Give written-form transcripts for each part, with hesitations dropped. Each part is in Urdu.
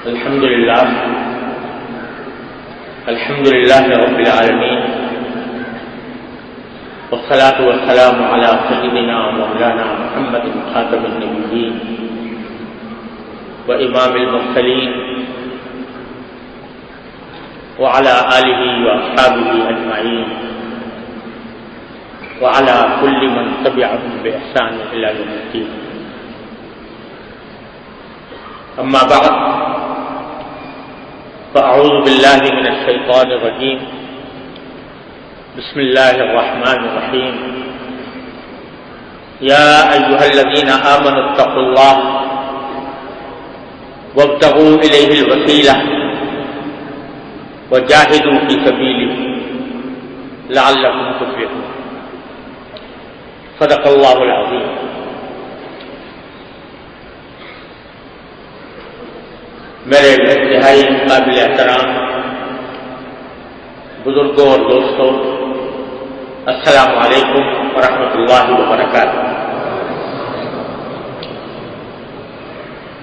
الحمد لله رب العالمين، والصلاة والسلام على سيدنا مولانا محمد خاتم النبيين وإمام المرسلين وعلى آله وأصحابه أجمعين وعلى كل من تبعهم بإحسان إلى يوم الدين. أما بعد، فأعوذ بالله من الشيطان الرجيم. بسم الله الرحمن الرحيم. يا أيها الذين آمنوا اتقوا الله وابتغوا إليه الوسيلة وجاهدوا في سبيله لعلكم تفلحون. صدق اللہ العظیم. میرے انتہائی قابل احترام بزرگوں اور دوستوں، السلام علیکم ورحمۃ اللہ وبرکاتہ.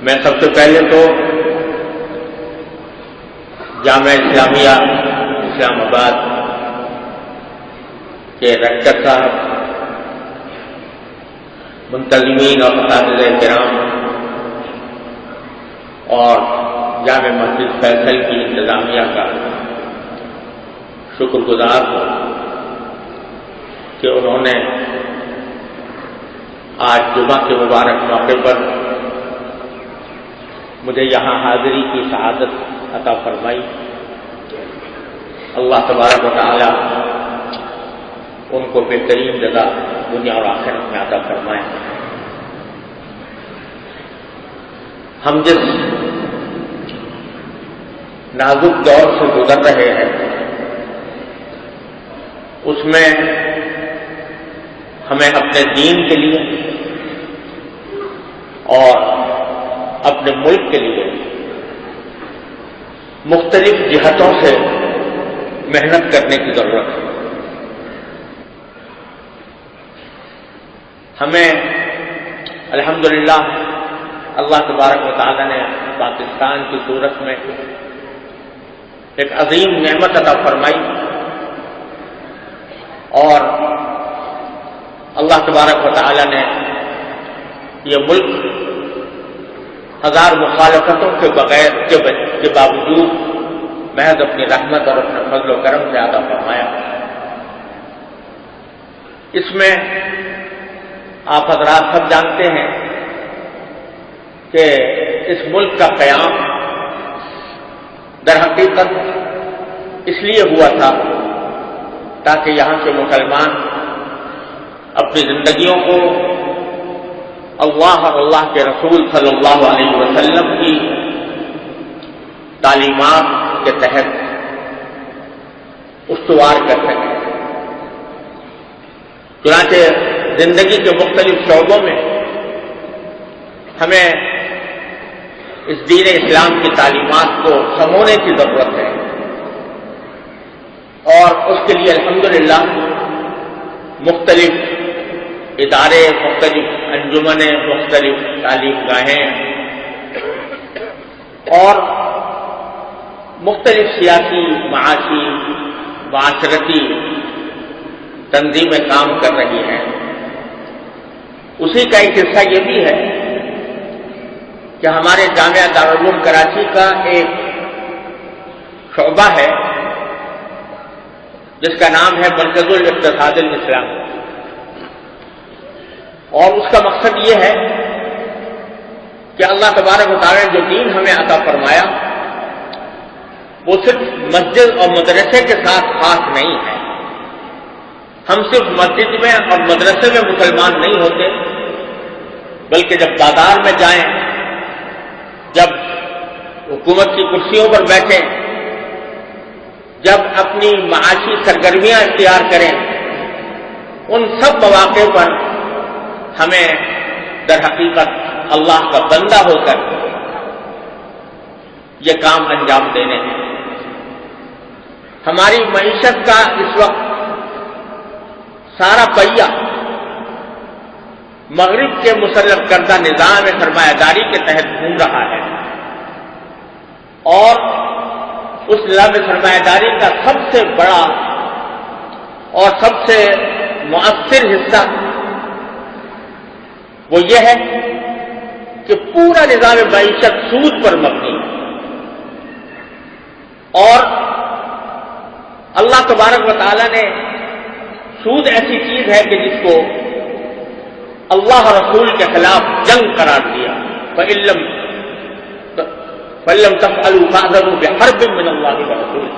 میں سب سے پہلے تو جامعہ اسلامیہ اسلام آباد کے ریکٹر صاحب، منتظمین اور اساتذہ کرام اور جامع مسجد فیصل کی انتظامیہ کا شکر گزار ہوں کہ انہوں نے آج جمعہ کے مبارک موقع پر مجھے یہاں حاضری کی سعادت عطا فرمائی. اللہ تبارک و تعالی ان کو بہترین جزا دنیا اور آخرت میں عطا فرمائے. ہم جس نازک دور سے گزر رہے ہیں اس میں ہمیں اپنے دین کے لیے اور اپنے ملک کے لیے مختلف جہتوں سے محنت کرنے کی ضرورت ہے. ہمیں الحمدللہ اللہ تبارک و تعالی نے پاکستان کی صورت میں ایک عظیم نعمت عطا فرمائی، اور اللہ تبارک و تعالی نے یہ ملک ہزار مخالفتوں کے بغیر کے باوجود محض اپنی رحمت اور اپنے فضل و کرم سے عطا فرمایا. اس میں آپ حضرات سب جانتے ہیں کہ اس ملک کا قیام در حقیقت اس لیے ہوا تھا تاکہ یہاں کے مسلمان اپنی زندگیوں کو اللہ اور اللہ کے رسول صلی اللہ علیہ وسلم کی تعلیمات کے تحت استوار کر سکیں. چنانچہ زندگی کے مختلف شعبوں میں ہمیں اس دین اسلام کی تعلیمات کو سمونے کی ضرورت ہے، اور اس کے لیے الحمدللہ مختلف ادارے، مختلف انجمنیں، مختلف تعلیم گاہیں اور مختلف سیاسی، معاشی، معاشرتی تنظیمیں کام کر رہی ہیں. اسی کا ایک حصہ یہ بھی ہے کہ ہمارے جامعہ دارالعلوم کراچی کا ایک شعبہ ہے جس کا نام ہے مرکز الاقتصاد الاسلامی، اور اس کا مقصد یہ ہے کہ اللہ تبارک و تعالی نے جو دین ہمیں عطا فرمایا وہ صرف مسجد اور مدرسے کے ساتھ خاص نہیں ہے. ہم صرف مسجد میں اور مدرسے میں مسلمان نہیں ہوتے، بلکہ جب بازار میں جائیں، جب حکومت کی کرسیوں پر بیٹھیں، جب اپنی معاشی سرگرمیاں اختیار کریں، ان سب مواقع پر ہمیں در حقیقت اللہ کا بندہ ہو کر یہ کام انجام دینے ہیں. ہماری معیشت کا اس وقت سارا پہیہ مغرب کے مسلط کردہ نظام سرمایہ داری کے تحت گھوم رہا ہے. اور اس نظام سرمایہ داری کا سب سے بڑا اور سب سے مؤثر حصہ وہ یہ ہے کہ پورا نظام معیشت سود پر مبنی ہے، اور اللہ تبارک و تعالیٰ نے سود ایسی چیز ہے کہ جس کو اللہ رسول کے خلاف جنگ قرار دیا، فَإِلَّمْ تَفْعَلُوا فَأْذَنُوا بِحَرْبٍ مِّنَ اللَّهِ وَرَسُولِهِ۔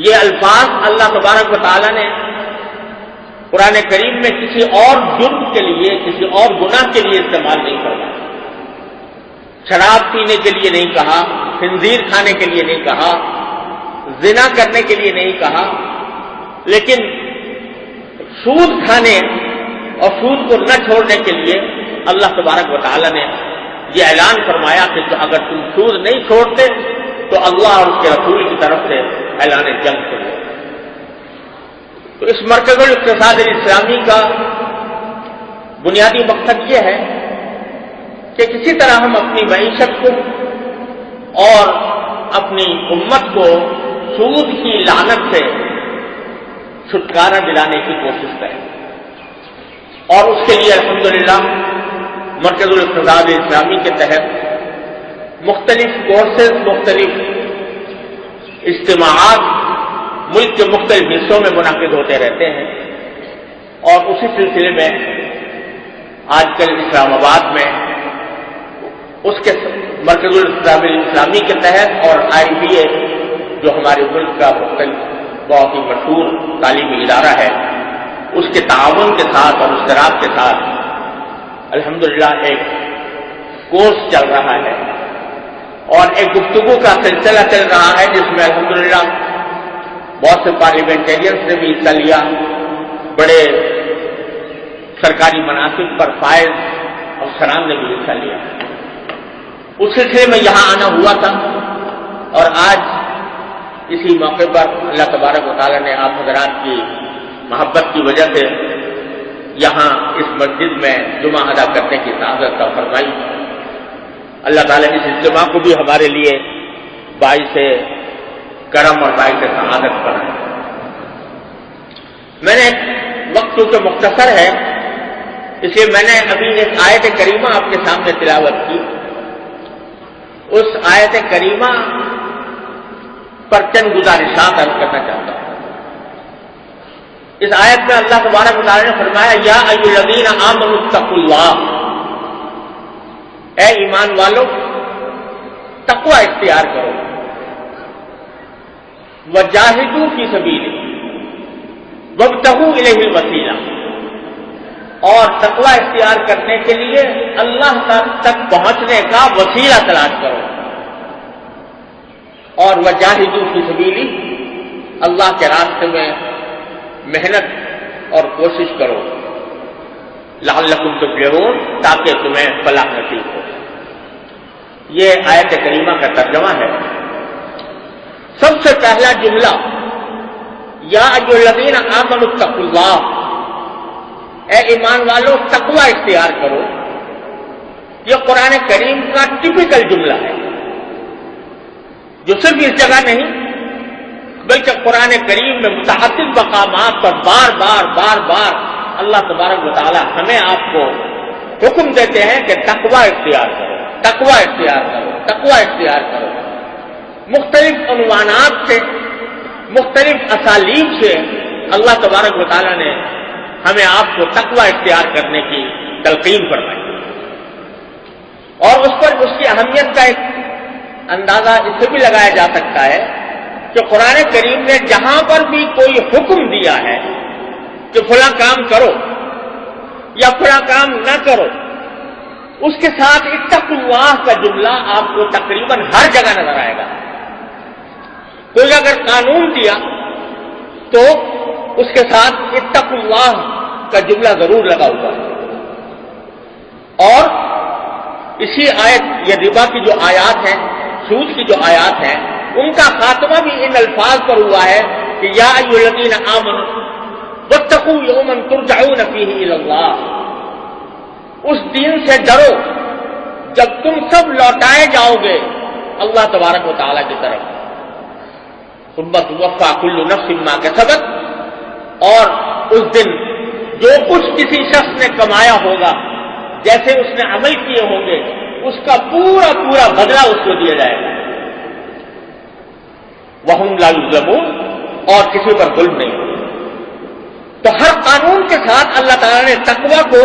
یہ الفاظ اللہ تبارک و تعالیٰ نے قرآن کریم میں کسی اور جرم کے لیے، کسی اور گناہ کے لیے استعمال نہیں کرنا، شراب پینے کے لیے نہیں کہا، خنزیر کھانے کے لیے نہیں کہا، زنا کرنے کے لیے نہیں کہا، لیکن سود کھانے اور سود کو نہ چھوڑنے کے لیے اللہ تبارک و تعالیٰ نے یہ اعلان فرمایا کہ اگر تم سود نہیں چھوڑتے تو اللہ اور اس کے رسول کی طرف سے اعلان جنگ کرو۔ تو اس مرکز الاقتصاد الاسلامی کا بنیادی مقصد یہ ہے کہ کسی طرح ہم اپنی معیشت کو اور اپنی امت کو سود کی لعنت سے چھٹکارا دلانے کی کوشش کریں، اور اس کے لیے الحمدللہ مرکز الاقتصاد الاسلامی کے تحت مختلف کورسز، مختلف اجتماعات ملک کے مختلف حصوں میں منعقد ہوتے رہتے ہیں، اور اسی سلسلے میں آج کل اسلام آباد میں اس کے مرکز الاقتصاد الاسلامی کے تحت اور IBA جو ہمارے ملک کا بہت ہی مشہور تعلیمی ادارہ ہے، اس کے تعاون کے ساتھ اور اشتراک کے ساتھ الحمدللہ ایک کورس چل رہا ہے اور ایک گفتگو کا سلسلہ چل رہا ہے جس میں الحمدللہ بہت سے پارلیمنٹیرینز نے بھی حصہ لیا، بڑے سرکاری مناصب پر فائز افسران نے بھی حصہ لیا۔ اس سلسلے میں یہاں آنا ہوا تھا، اور آج اسی موقع پر اللہ تبارک و تعالیٰ نے آپ حضرات کی محبت کی وجہ سے یہاں اس مسجد میں جمعہ ادا کرنے کی سعادت عطا فرمائی۔ اللہ تعالیٰ اس اجتماع کو بھی ہمارے لیے باعث کرم اور باعث سعادت بنائے۔ میں نے وقت چونکہ مختصر ہے اس لیے میں نے ابھی ایک آیت کریمہ آپ کے سامنے تلاوت کی، اس آیت کریمہ پر چند گزارشات عرض کرنا چاہتا ہوں۔ اس آیت میں اللہ تبارک و تعالیٰ نے فرمایا یا ایھا الذین آمنوا اتقوا اللہ، اے ایمان والو تقوی اختیار کرو، وجاہدوا فی سبیلہ وابتغوا الیہ الوسیلہ، اور تقوی اختیار کرنے کے لیے اللہ تک پہنچنے کا وسیلہ تلاش کرو، اور وجاہدوا فی سبیلہ، اللہ کے راستے میں محنت اور کوشش کرو، لعلکم تفلحون، تاکہ تمہیں فلاح نصیب ہو۔ یہ آیت کریمہ کا ترجمہ ہے۔ سب سے پہلا جملہ یا ایھا الذین آمنوا اتقوا اللہ، اے ایمان والو تقوی اختیار کرو، یہ قرآن کریم کا ٹپیکل جملہ ہے جو صرف اس جگہ نہیں بلکہ قرآن کریم میں متعدد مقامات پر بار بار اللہ تبارک و تعالی ہمیں آپ کو حکم دیتے ہیں کہ تقوی اختیار کرو، تقوی اختیار کرو، تقوی اختیار کرو۔ مختلف عنوانات سے، مختلف اسالیب سے اللہ تبارک و تعالی نے ہمیں آپ کو تقوی اختیار کرنے کی تلقین فرمائی، اور اس پر اس کی اہمیت کا ایک اندازہ اس سے بھی لگایا جا سکتا ہے کہ قرآن کریم نے جہاں پر بھی کوئی حکم دیا ہے کہ فلاں کام کرو یا فلاں کام نہ کرو، اس کے ساتھ اتقوا اللہ کا جملہ آپ کو تقریباً ہر جگہ نظر آئے گا۔ کوئی اگر قانون دیا تو اس کے ساتھ اتقوا اللہ کا جملہ ضرور لگا ہوا ہے، اور اسی آیت یا ربا کی جو آیات ہیں، سود کی جو آیات ہیں، ان کا خاتمہ بھی ان الفاظ پر ہوا ہے کہ یا ایھا الذین آمنوا واتقوا یوما ترجعون فیہ الی اللہ، اس دن سے ڈرو جب تم سب لوٹائے جاؤ گے اللہ تبارک و تعالیٰ کی طرف. ثم توفی کل نفس ما کسبت، اور اس دن جو کچھ کسی شخص نے کمایا ہوگا، جیسے اس نے عمل کیے ہوں گے، اس کا پورا پورا بدلہ اس کو دیا جائے گا. وہم لا یظلمون، اور کسی پر ظلم نہیں ہوگا. تو ہر قانون کے ساتھ اللہ تعالیٰ نے تقوی کو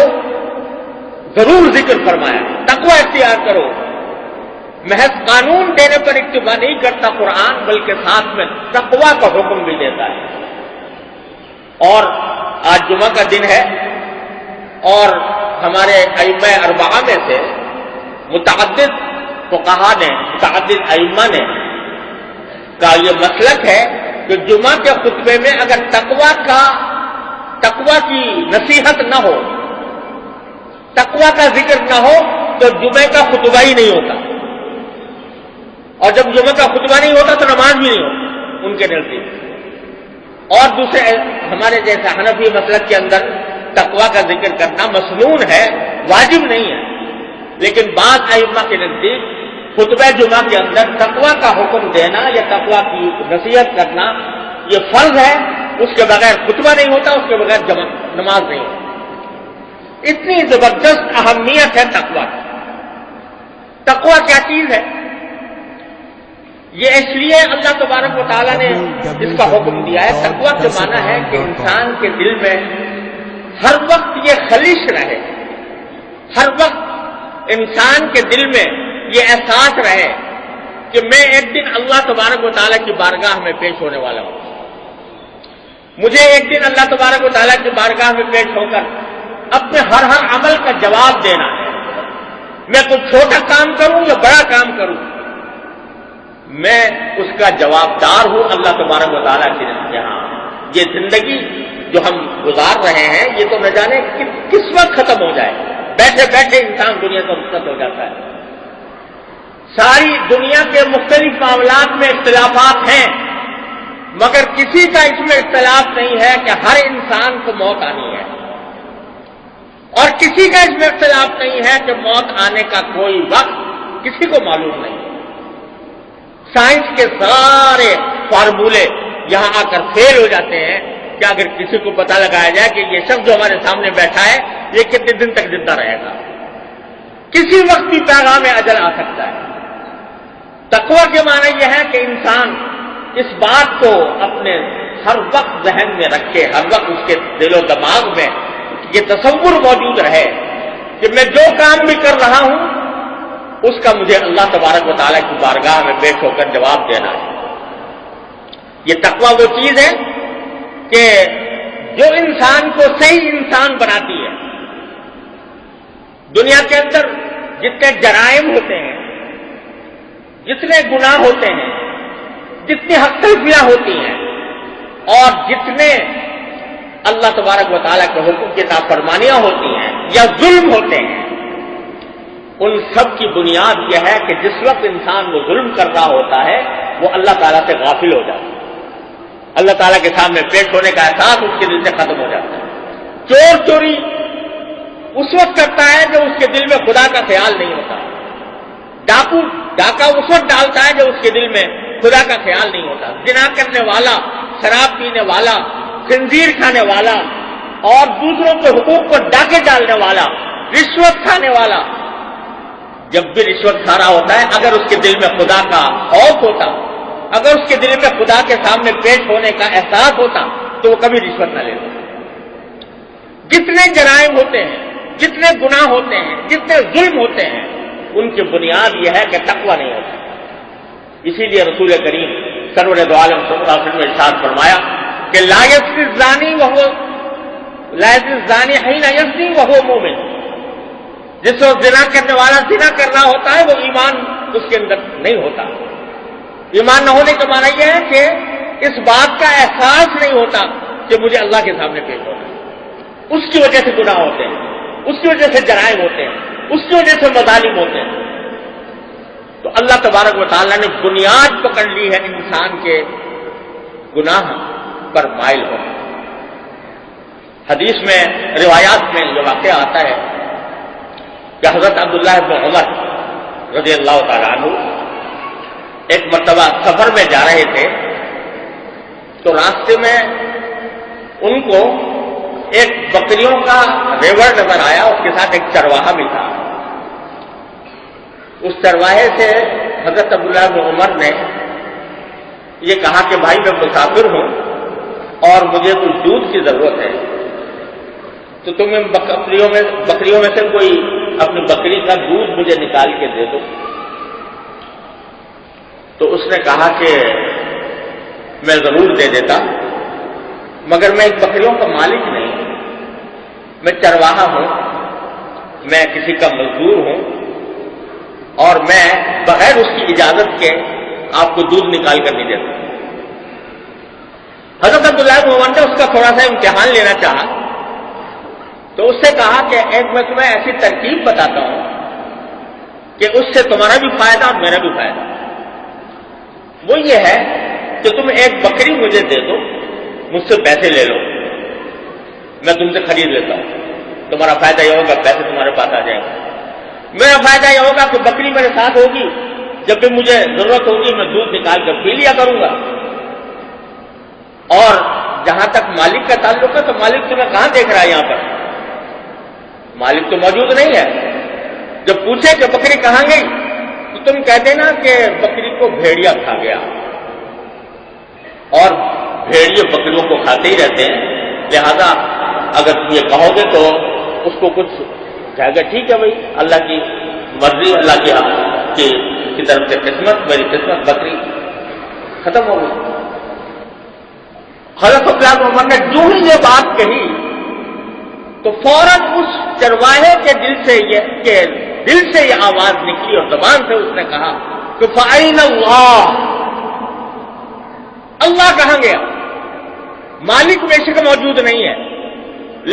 ضرور ذکر فرمایا. تقوی اختیار کرو. محض قانون دینے پر اکتفا نہیں کرتا قرآن، بلکہ ساتھ میں تقوی کا حکم بھی دیتا ہے. اور آج جمعہ کا دن ہے، اور ہمارے ائمہ اربعہ میں سے متعدد فقہا نے، متعدد ائمہ نے کا یہ مسلک ہے کہ جمعہ کے خطبے میں اگر تقوی کی نصیحت نہ ہو، تقوی کا ذکر نہ ہو، تو جمعہ کا خطبہ ہی نہیں ہوتا. اور جب جمعہ کا خطبہ نہیں ہوتا تو نماز بھی نہیں ہوتی ان کے نزدیک. اور دوسرے ہمارے جیسے حنفی مسلک کے اندر تقوی کا ذکر کرنا مسنون ہے، واجب نہیں ہے. لیکن بعض ائمہ کے نزدیک خطبہ جمعہ کے اندر تقوی کا حکم دینا یا تقوی کی نصیحت کرنا یہ فرض ہے. اس کے بغیر خطبہ نہیں ہوتا، اس کے بغیر نماز نہیں ہوتی. اتنی زبردست اہمیت ہے تقوی کی. تقوی کیا چیز ہے؟ یہ اس لیے اللہ تبارک و تعالیٰ نے اس کا حکم دیا ہے. تقوی کے معنی ہے کہ انسان کے دل میں ہر وقت یہ خلش رہے، ہر وقت انسان کے دل میں یہ احساس رہے کہ میں ایک دن اللہ تبارک و تعالیٰ کی بارگاہ میں پیش ہونے والا ہوں. مجھے ایک دن اللہ تبارک و تعالیٰ کی بارگاہ میں پیش ہو کر اپنے ہر عمل کا جواب دینا ہے. میں کوئی چھوٹا کام کروں یا بڑا کام کروں، میں اس کا جواب دار ہوں اللہ تبارک و تعالیٰ کے یہاں. یہ زندگی جو ہم گزار رہے ہیں یہ تو نہ جانے کس وقت ختم ہو جائے. بیٹھے بیٹھے انسان دنیا کا رخصت ہو جاتا ہے. ساری دنیا کے مختلف معاملات میں اختلافات ہیں، مگر کسی کا اس میں اختلاف نہیں ہے کہ ہر انسان کو موت آنی ہے. اور کسی کا اس میں اختلاف نہیں ہے کہ موت آنے کا کوئی وقت کسی کو معلوم نہیں. سائنس کے سارے فارمولے یہاں آ کر فیل ہو جاتے ہیں کہ اگر کسی کو پتہ لگایا جائے کہ یہ شخص جو ہمارے سامنے بیٹھا ہے یہ کتنے دن تک زندہ رہے گا. کسی وقت بھی پیغام اجل آ سکتا ہے. تقوی کے معنی یہ ہے کہ انسان اس بات کو اپنے ہر وقت ذہن میں رکھے، ہر وقت اس کے دل و دماغ میں یہ تصور موجود رہے کہ میں جو کام بھی کر رہا ہوں اس کا مجھے اللہ تبارک و تعالیٰ کی بارگاہ میں پیش ہو کر جواب دینا ہے. یہ تقوی وہ چیز ہے کہ جو انسان کو صحیح انسان بناتی ہے. دنیا کے اندر جتنے جرائم ہوتے ہیں، جتنے گناہ ہوتے ہیں، جتنی حق تلفیاں ہوتی ہیں، اور جتنے اللہ تبارک و تعالیٰ کے حکم کی نافرمانیاں ہوتی ہیں یا ظلم ہوتے ہیں، ان سب کی بنیاد یہ ہے کہ جس وقت انسان وہ ظلم کر رہا ہوتا ہے وہ اللہ تعالیٰ سے غافل ہو جاتا ہے. اللہ تعالیٰ کے سامنے پیش ہونے کا احساس اس کے دل سے ختم ہو جاتا ہے. چور چوری اس وقت کرتا ہے جب اس کے دل میں خدا کا خیال نہیں ہوتا. ڈاکو ڈاکہ اس وقت ڈالتا ہے جب اس کے دل میں خدا کا خیال نہیں ہوتا. زنا کرنے والا، شراب پینے والا، خنزیر کھانے والا اور دوسروں کے حقوق پر ڈاکے ڈالنے والا، رشوت کھانے والا، جب بھی رشوت کھا رہا ہوتا ہے اگر اس کے دل میں خدا کا خوف ہوتا، اگر اس کے دل میں خدا کے سامنے پیش ہونے کا احساس ہوتا تو وہ کبھی رشوت نہ لیتا. جتنے جرائم ہوتے ہیں، جتنے گناہ ہوتے ہیں، جتنے ظلم ہوتے ہیں، ان کی بنیاد یہ ہے کہ تقوی نہیں ہوتا. اسی لیے رسول کریم سرور دو عالم صلی اللہ علیہ وسلم نے ارشاد فرمایا کہ لا یزنی الزانی حین یزنی وہو مومن. جس وقت زنا کرنے والا زنا کر رہا ہوتا ہے وہ ایمان اس کے اندر نہیں ہوتا. ایمان نہ ہونے کا معنی یہ ہے کہ اس بات کا احساس نہیں ہوتا کہ مجھے اللہ کے سامنے پیش ہونا ہے. اس کی وجہ سے گناہ ہوتے ہیں، اس کی وجہ سے جرائم ہوتے ہیں، اس کی وجہ سے مظالم ہوتے ہیں. تو اللہ تبارک و تعالیٰ نے بنیاد پکڑ لی ہے انسان کے گناہ پر مائل ہونا. حدیث میں، روایات میں یہ واقعہ آتا ہے کہ حضرت عبداللہ بن عمر رضی اللہ تعالیٰ عنہ ایک مرتبہ سفر میں جا رہے تھے تو راستے میں ان کو ایک بکریوں کا ریوڑ نظر آیا، اس کے ساتھ ایک چرواہا بھی تھا۔ اس چرواہے سے حضرت عبداللہ بن عمر نے یہ کہا کہ بھائی میں مسافر ہوں اور مجھے کچھ دودھ کی ضرورت ہے، تو تم بکریوں میں سے کوئی اپنی بکری کا دودھ مجھے نکال کے دے دو۔ تو اس نے کہا کہ میں ضرور دے دیتا، مگر میں اس بکریوں کا مالک نہیں ہوں، میں چرواہا ہوں، میں کسی کا مزدور ہوں، اور میں بغیر اس کی اجازت کے آپ کو دودھ نکال کر نہیں دیتا۔ حضرت عبداللہ بن عمر نے اس کا تھوڑا سا امتحان لینا چاہا، تو اس سے کہا کہ ایک میں تمہیں ایسی ترکیب بتاتا ہوں کہ اس سے تمہارا بھی فائدہ اور میرا بھی فائدہ۔ وہ یہ ہے کہ تم ایک بکری مجھے دے دو، مجھ سے پیسے لے لو، میں تم سے خرید لیتا ہوں، تمہارا فائدہ یہ ہوگا پیسے تمہارے پاس آ جائیں گے، میرا فائدہ یہ ہوگا کہ بکری میرے ساتھ ہوگی، جب بھی مجھے ضرورت ہوگی میں دودھ نکال کر پی لیا کروں گا۔ اور جہاں تک مالک کا تعلق ہے تو مالک تمہیں کہاں دیکھ رہا ہے؟ یہاں پر مالک تو موجود نہیں ہے۔ جب پوچھے کہ بکری کہاں گئی تو تم کہتے نا کہ بکری کو بھیڑیا کھا گیا، اور بھیڑیے بکریوں کو کھاتے ہی رہتے ہیں، لہذا اگر تم یہ کہو گے تو اس کو کچھ جائے گا، ٹھیک ہے بھائی، اللہ کی مرضی، اللہ کی طرف سے قسمت، میری قسمت بکری ختم ہو گئی۔ حضرت عبداللہ بن عمر نے جو ہی یہ بات کہی تو فوراً اس چرواہے کے دل سے یہ آواز نکلی اور زبان سے اس نے کہا کہ فَأَيْنَ اللَّهُ، اللہ کہاں گیا؟ مالک بے شک موجود نہیں ہے،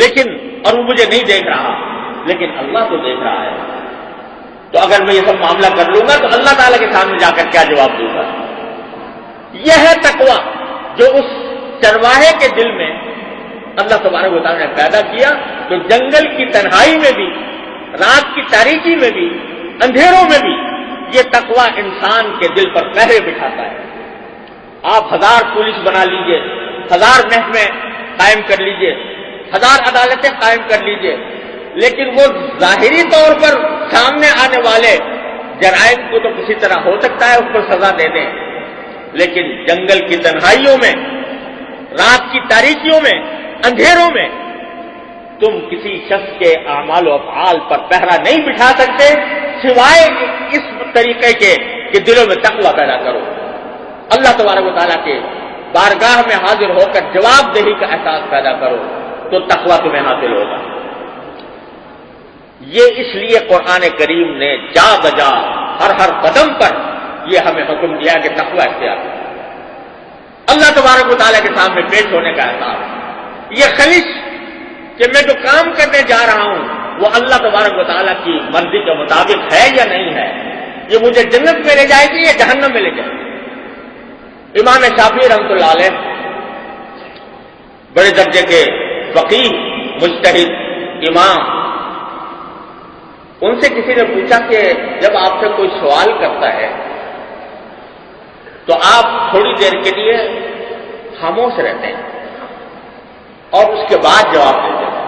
لیکن اور وہ مجھے نہیں دیکھ رہا، لیکن اللہ تو دیکھ رہا ہے۔ تو اگر میں یہ سب معاملہ کر لوں گا تو اللہ تعالیٰ کے سامنے جا کر کیا جواب دوں گا؟ یہ ہے تقویٰ جو اس چرواہے کے دل میں اللہ تبارک و تعالیٰ نے پیدا کیا، تو جنگل کی تنہائی میں بھی، رات کی تاریکی میں بھی، اندھیروں میں بھی یہ تقویٰ انسان کے دل پر پہرے بٹھاتا ہے۔ آپ 1000 پولیس بنا لیجئے، 1000 محکمے قائم کر لیجئے، 1000 عدالتیں قائم کر لیجئے، لیکن وہ ظاہری طور پر سامنے آنے والے جرائم کو تو کسی طرح ہو سکتا ہے اس پر سزا دے دیں، لیکن جنگل کی تنہائیوں میں، رات کی تاریکیوں میں، اندھیروں میں تم کسی شخص کے اعمال و افعال پر پہرا نہیں بٹھا سکتے سوائے اس طریقے کے کہ دلوں میں تقویٰ پیدا کرو، اللہ تبارک و تعالیٰ کے بارگاہ میں حاضر ہو کر جواب دہی کا احساس پیدا کرو تو تقویٰ تمہیں حاصل ہوگا۔ یہ اس لیے قرآن کریم نے جا بجا ہر قدم پر یہ ہمیں حکم دیا کہ تقویٰ اختیار کرو، اللہ تبارک و تعالیٰ کے سامنے پیش ہونے کا احساس، یہ خلش کہ میں جو کام کرنے جا رہا ہوں وہ اللہ تبارک و تعالیٰ کی مرضی کے مطابق ہے یا نہیں ہے، یہ مجھے جنت میں لے جائے گی یا جہنم میں لے جائے گی۔ امام شافعی رحمۃ اللہ علیہ بڑے درجے کے فقیہ، مجتہد، امام، ان سے کسی نے پوچھا کہ جب آپ سے کوئی سوال کرتا ہے تو آپ تھوڑی دیر کے لیے خاموش رہتے ہیں اور اس کے بعد جواب دیتے ہیں،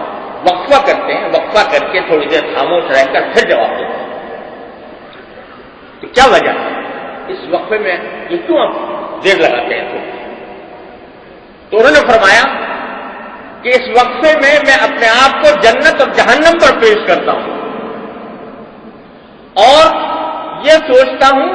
وقفہ کرتے ہیں، وقفہ کر کے تھوڑی دیر خاموش رہ کر پھر جواب دیتے ہیں، تو کیا وجہ ہے اس وقفے میں یہ کیوں آپ دیر لگاتے ہیں؟ تو انہوں نے فرمایا کہ اس وقفے میں میں اپنے آپ کو جنت اور جہنم پر پیش کرتا ہوں اور یہ سوچتا ہوں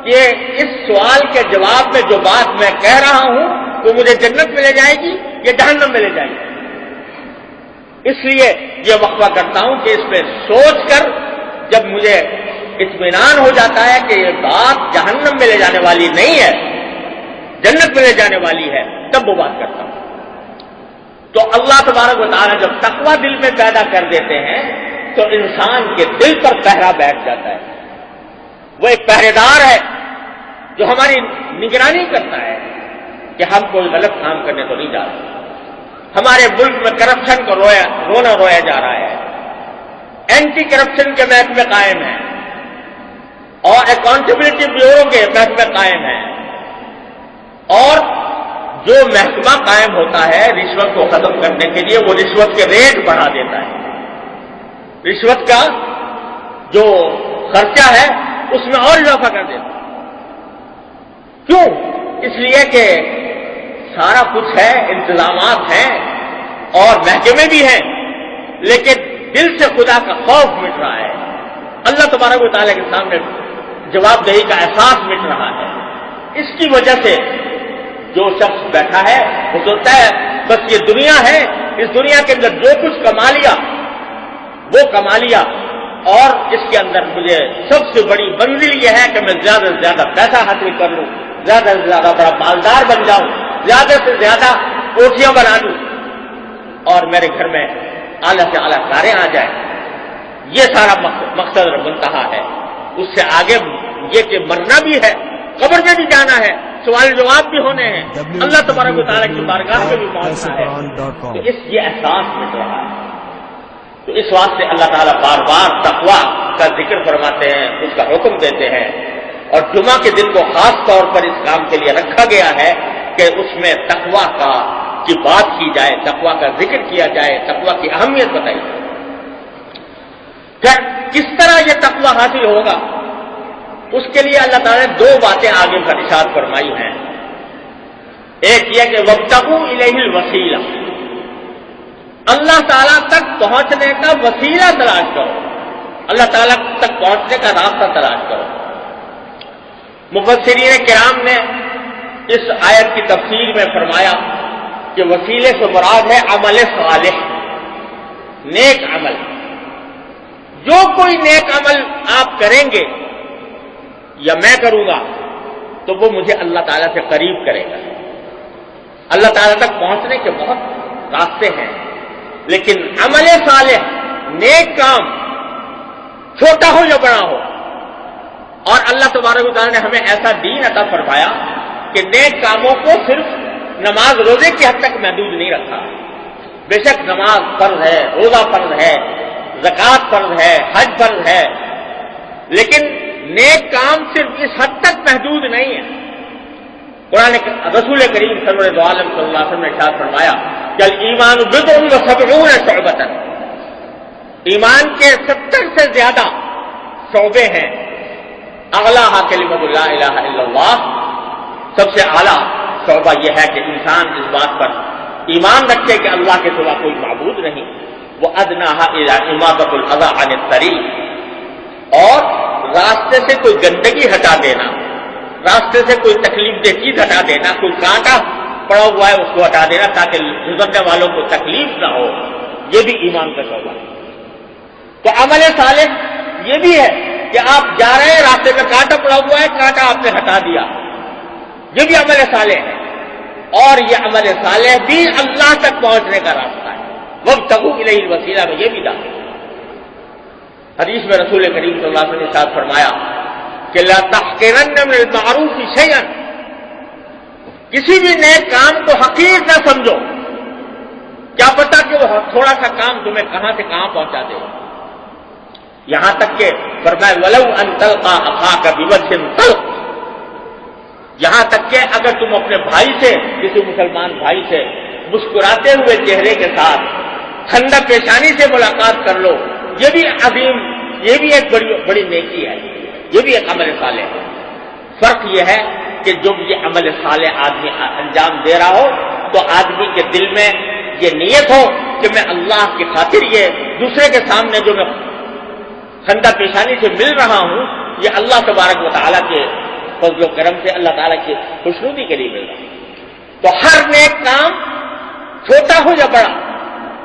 کہ اس سوال کے جواب میں جو بات میں کہہ رہا ہوں وہ مجھے جنت میں لے جائے گی یا جہنم میں لے جائے گی، اس لیے یہ وقفہ کرتا ہوں کہ اس میں سوچ کر جب مجھے اطمینان ہو جاتا ہے کہ یہ بات جہنم میں لے جانے والی نہیں ہے، جنت میں لے جانے والی ہے، تب وہ بات کرتا ہوں۔ تو اللہ تبارک و تعالیٰ جب تقویٰ دل میں پیدا کر دیتے ہیں تو انسان کے دل پر پہرا بیٹھ جاتا ہے، وہ ایک پہرے دار ہے جو ہماری نگرانی کرتا ہے کہ ہم کوئی غلط کام کرنے تو نہیں جا رہے۔ ہمارے ملک میں کرپشن کو رونا رویا جا رہا ہے، اینٹی کرپشن کے محکمے قائم ہیں اور اکاؤنٹیبلٹی بیورو کے محکمے قائم ہیں، اور جو محکمہ قائم ہوتا ہے رشوت کو ختم کرنے کے لیے وہ رشوت کے ریٹ بڑھا دیتا ہے، رشوت کا جو خرچہ ہے اس میں اور اضافہ کر دیتا ہے۔ کیوں؟ اس لیے کہ سارا کچھ ہے، انتظامات ہیں اور محکمے بھی ہیں، لیکن دل سے خدا کا خوف مٹ رہا ہے، اللہ تبارک و تعالیٰ کے سامنے جواب دہی کا احساس مٹ رہا ہے۔ اس کی وجہ سے جو شخص بیٹھا ہے وہ سوچتا ہے بس یہ دنیا ہے، اس دنیا کے اندر جو کچھ کما لیا وہ کما لیا، اور اس کے اندر مجھے سب سے بڑی منزل یہ ہے کہ میں زیادہ سے زیادہ پیسہ حاصل کر لوں، زیادہ سے زیادہ بڑا مالدار بن جاؤں، زیادہ سے زیادہ کوٹھیاں بنا لوں اور میرے گھر میں اعلیٰ سے اعلیٰ کاریں آ جائیں۔ یہ سارا مقصد منتہا ہے۔ اس سے آگے یہ کہ مرنا بھی ہے، قبر میں بھی جانا ہے، سوال جواب بھی ہونے ہیں، اللہ تبارک و تعالیٰ کی بارگاہ میں بھی پہنچنا ہے، تو یہ احساس مٹ رہا ہے۔ تو اس واسطے اللہ تعالیٰ بار بار تقویٰ کا ذکر فرماتے ہیں، اس کا حکم دیتے ہیں، اور جمعہ کے دن کو خاص طور پر اس کام کے لیے رکھا گیا ہے کہ اس میں تقویٰ کی بات کی جائے، تقویٰ کا ذکر کیا جائے، تقویٰ کی اہمیت بتائی جائے۔ کس طرح یہ تقویٰ حاصل ہوگا؟ اس کے لیے اللہ تعالیٰ نے دو باتیں آگے کا ارشاد فرمائی ہیں۔ ایک یہ کہ وابتغوا الیہ الوسیلہ، اللہ تعالیٰ تک پہنچنے کا وسیلہ تلاش کرو، اللہ تعالیٰ تک پہنچنے کا راستہ تلاش کرو۔ مفسرین کرام نے اس آیت کی تفسیر میں فرمایا کہ وسیلے سے مراد ہے عمل صالح، نیک عمل۔ جو کوئی نیک عمل آپ کریں گے یا میں کروں گا تو وہ مجھے اللہ تعالیٰ سے قریب کرے گا۔ اللہ تعالیٰ تک پہنچنے کے بہت راستے ہیں، لیکن عمل صالح، نیک کام، چھوٹا ہو یا بڑا ہو، اور اللہ تبارک و تعالیٰ نے ہمیں ایسا دین عطا فرمایا کہ نیک کاموں کو صرف نماز روزے کی حد تک محدود نہیں رکھا۔ بے شک نماز فرض ہے، روزہ فرض ہے، زکوٰۃ فرض ہے، حج فرض ہے، لیکن نیک کام صرف اس حد تک محدود نہیں ہے۔ قرآن رسول کریم سرور دو عالم صلی اللہ علیہ وسلم نے ارشاد فرمایا کہ الایمان بضع و 70 شعبۃ، ایمان کے 70 سے زیادہ شعبے ہیں۔ اعلیٰ کلمۃ لا الہ الا اللہ، سب سے اعلیٰ شعبہ یہ ہے کہ انسان اس بات پر ایمان رکھے کہ اللہ کے سوا کوئی معبود نہیں، وہ ادناہا اماطۃ الاذی عن الطریق، اور راستے سے کوئی گندگی ہٹا دینا، راستے سے کوئی تکلیف دہ چیز ہٹا دینا، کوئی کانٹا پڑا ہوا ہے اس کو ہٹا دینا تاکہ گزرنے والوں کو تکلیف نہ ہو، یہ بھی ایمان کا شعبہ ہے۔ تو عمل صالح یہ بھی ہے کہ آپ جا رہے ہیں، راستے میں کانٹا پڑا ہوا ہے، کانٹا آپ نے ہٹا دیا، یہ بھی عمل صالح ہے، اور یہ عمل صالح بھی اللہ تک پہنچنے کا راستہ ہے۔ وابتغوا الیہ الوسیلہ میں یہ بھی داخل ہے۔ حدیث میں رسول کریم صلی اللہ علیہ وسلم نے ارشاد فرمایا کہ لا تحقرن من المعروف شیئا، کسی بھی نیک کام کو حقیر نہ سمجھو، کیا پتا کہ وہ تھوڑا سا کام تمہیں کہاں سے کہاں پہنچا دے۔ یہاں تک کہ فرمایا ولو ان تلقى اخاك بوجه طلق، یہاں تک کہ اگر تم اپنے بھائی سے، کسی مسلمان بھائی سے مسکراتے ہوئے چہرے کے ساتھ ٹھنڈا پیشانی سے ملاقات کر لو، یہ بھی عظیم، یہ بھی ایک بڑی نیکی ہے، یہ بھی ایک عمل صالح ہے۔ فرق یہ ہے کہ جب یہ عمل صالح آدمی انجام دے رہا ہو تو آدمی کے دل میں یہ نیت ہو کہ میں اللہ کی خاطر یہ دوسرے کے سامنے جو میں ٹھنڈا پیشانی سے مل رہا ہوں، یہ اللہ تبارک و تعالیٰ کے فضل و کرم سے، اللہ تعالیٰ کی خوشنودی کے لیے مل رہا ہوں۔ تو ہر نیک کام چھوٹا ہو یا بڑا،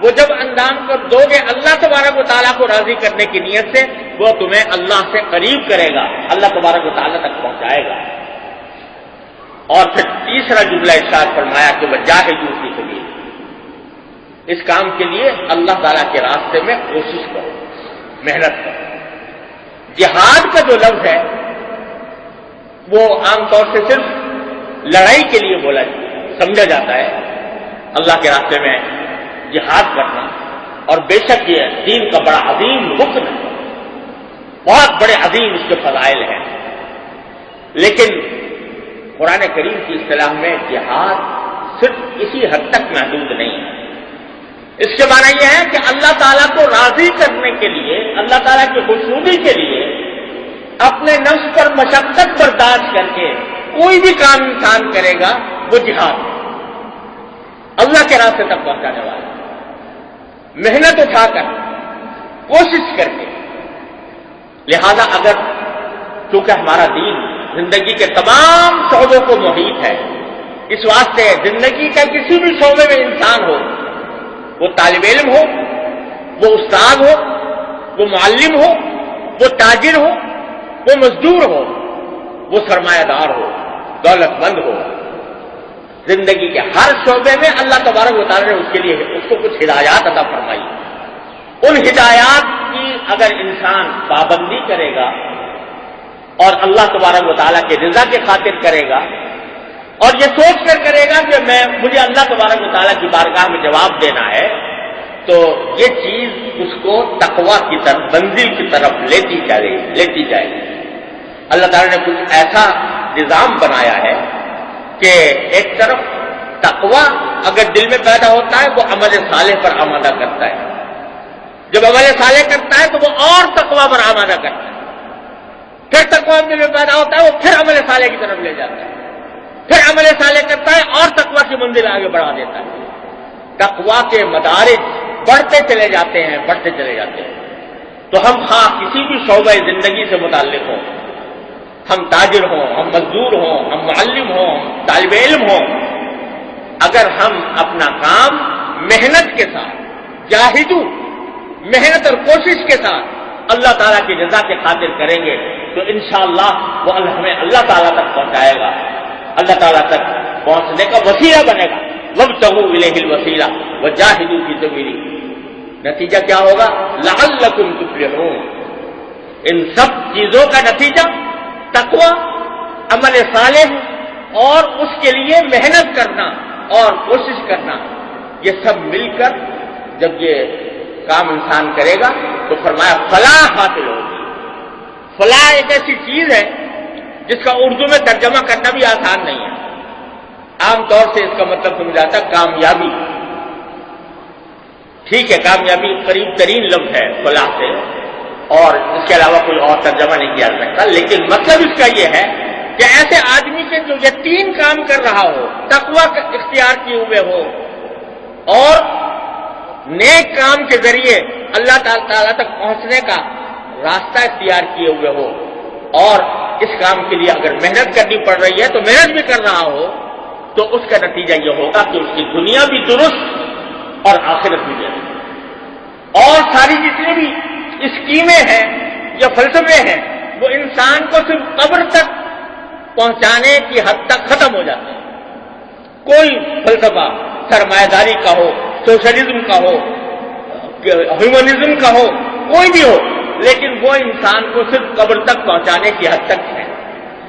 وہ جب انجام کر دو گے اللہ تبارک و تعالیٰ کو راضی کرنے کی نیت سے، وہ تمہیں اللہ سے قریب کرے گا، اللہ تبارک و تعالیٰ تک پہنچائے گا۔ اور پھر تیسرا جملہ ارشاد فرمایا کہ وجاہدوا فی سبیل، اس کام کے لیے اللہ تعالیٰ کے راستے میں کوشش کرو، محنت کرو۔ جہاد کا جو لفظ ہے وہ عام طور سے صرف لڑائی کے لیے بولا سمجھا جاتا ہے، اللہ کے راستے میں جہاد کرنا، اور بے شک یہ دین کا بڑا عظیم رکن ہے، بہت بڑے عظیم اس کے فضائل ہیں۔ لیکن قرآن کریم کی اصطلاح میں جہاد صرف اسی حد تک محدود نہیں ہے. اس کے معنی یہ ہے کہ اللہ تعالیٰ کو راضی کرنے کے لیے، اللہ تعالیٰ کی خوشنودی کے لیے اپنے نفس پر مشقت برداشت کر کے کوئی بھی کام انسان کرے گا وہ جہاد ہے، اللہ کے راستے تک پہنچانے والا، محنت اٹھا کر، کوشش کر کے. لہذا اگر چونکہ ہمارا دین زندگی کے تمام شعبوں کو محیط ہے، اس واسطے زندگی کا کسی بھی شعبے میں انسان ہو، وہ طالب علم ہو، وہ استاد ہو، وہ معلم ہو، وہ تاجر ہو، وہ مزدور ہو، وہ سرمایہ دار ہو، دولت مند ہو، زندگی کے ہر شعبے میں اللہ تبارک و تعالیٰ نے اس کے لیے اس کو کچھ ہدایات عطا فرمائی. ان ہدایات کی اگر انسان پابندی کرے گا اور اللہ تبارک و تعالیٰ کے رضا کی خاطر کرے گا اور یہ سوچ کر کرے گا کہ مجھے اللہ تبارک و تعالیٰ کی بارگاہ میں جواب دینا ہے، تو یہ چیز اس کو تقویٰ کی طرف، منزل کی طرف لیتی جائے گی. اللہ تعالیٰ نے کچھ ایسا نظام بنایا ہے کہ ایک طرف تقویٰ اگر دل میں پیدا ہوتا ہے وہ عمل صالح پر آمادہ کرتا ہے، جب عمل صالح کرتا ہے تو وہ اور تقویٰ پر آمادہ کرتا ہے، پھر تقویٰ دل میں پیدا ہوتا ہے وہ پھر عمل صالح کی طرف لے جاتا ہے، پھر عمل صالح کرتا ہے اور تقویٰ کی منزل آگے بڑھا دیتا ہے. تقویٰ کے مدارج بڑھتے چلے جاتے ہیں. تو ہم خواہ کسی بھی شعبہ زندگی سے متعلق ہوں، ہم تاجر ہوں، ہم مزدور ہوں، ہم معلم ہوں، ہم طالب علم ہوں، اگر ہم اپنا کام محنت کے ساتھ، جاہدو، محنت اور کوشش کے ساتھ اللہ تعالیٰ کی رضا کے خاطر کریں گے تو انشاءاللہ وہ ہمیں اللہ تعالیٰ تک پہنچائے گا، اللہ تعالیٰ تک پہنچنے کا وسیلہ بنے گا. وابتغوا الیہ الوسیلہ وجاہدوا فی سبیلہ. نتیجہ کیا ہوگا؟ لعلکم تفلحون. ان سب چیزوں کا نتیجہ تقویٰ، عمل صالح اور اس کے لیے محنت کرنا اور کوشش کرنا، یہ سب مل کر جب یہ کام انسان کرے گا تو فرمایا فلاح حاصل ہوگی. فلاح ایک ایسی چیز ہے جس کا اردو میں ترجمہ کرنا بھی آسان نہیں ہے. عام طور سے اس کا مطلب سمجھاتا کامیابی. ٹھیک ہے، کامیابی قریب ترین لفظ ہے فلاح سے، اور اس کے علاوہ کوئی اور ترجمہ نہیں کیا جا سکتا، لیکن مطلب اس کا یہ ہے کہ ایسے آدمی کے جو یہ تین کام کر رہا ہو، تقویٰ اختیار کیے ہوئے ہو اور نیک کام کے ذریعے اللہ تعالیٰ تک پہنچنے کا راستہ اختیار کیے ہوئے ہو، اور اس کام کے لیے اگر محنت کرنی پڑ رہی ہے تو محنت بھی کر رہا ہو، تو اس کا نتیجہ یہ ہوگا کہ اس کی دنیا بھی درست اور آخرت بھی درست. اور ساری جتنی بھی اسکیمیں ہیں یا فلسفے ہیں وہ انسان کو صرف قبر تک پہنچانے کی حد تک ختم ہو جاتے ہیں. کوئی فلسفہ سرمایہ داری کا ہو، سوشلزم کا ہو، ہیومنزم کا ہو، کوئی بھی ہو، لیکن وہ انسان کو صرف قبر تک پہنچانے کی حد تک ہے.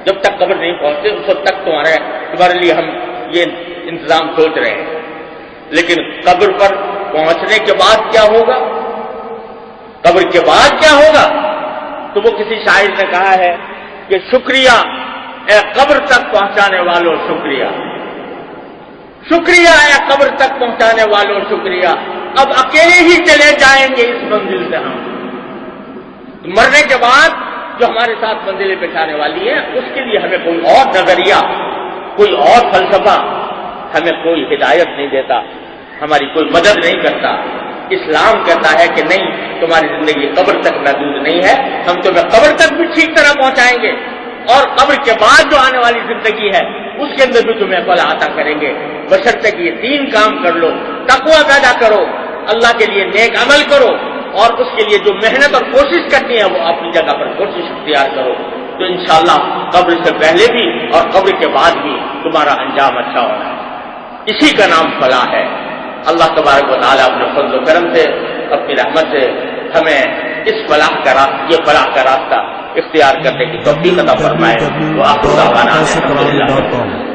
جب تک قبر نہیں پہنچتے اس وقت تک تمہارے لیے ہم یہ انتظام سوچ رہے ہیں. لیکن قبر پر پہنچنے کے بعد کیا ہوگا؟ قبر کے بعد کیا ہوگا؟ تو وہ کسی شاعر نے کہا ہے کہ شکریہ اے قبر تک پہنچانے والوں، شکریہ، شکریہ اے قبر تک پہنچانے والوں، شکریہ. اب اکیلے ہی چلے جائیں گے اس منزل سے ہم. مرنے کے بعد جو ہمارے ساتھ منزلیں بٹھانے والی ہیں اس کے لیے ہمیں کوئی اور نظریہ، کوئی اور فلسفہ ہمیں کوئی ہدایت نہیں دیتا، ہماری کوئی مدد نہیں کرتا. اسلام کہتا ہے کہ نہیں، تمہاری زندگی قبر تک محدود نہیں ہے، ہم تمہیں قبر تک بھی ٹھیک طرح پہنچائیں گے، اور قبر کے بعد جو آنے والی زندگی ہے اس کے اندر بھی تمہیں فلاح عطا کریں گے، بشرطے کہ یہ تین کام کر لو. تقویٰ پیدا کرو، اللہ کے لیے نیک عمل کرو، اور اس کے لیے جو محنت اور کوشش کرنی ہے وہ اپنی جگہ پر کوشش اختیار کرو، تو انشاءاللہ قبر سے پہلے بھی اور قبر کے بعد بھی تمہارا انجام اچھا ہونا ہے. اسی کا نام فلاح ہے. اللہ تبارک و تعالیٰ اپنے فضل و کرم سے، اپنی رحمت سے ہمیں اس فلاح کا راستہ اختیار کرنے کی توفیق عطا فرمائے. وآخر دعوانا الحمدللہ.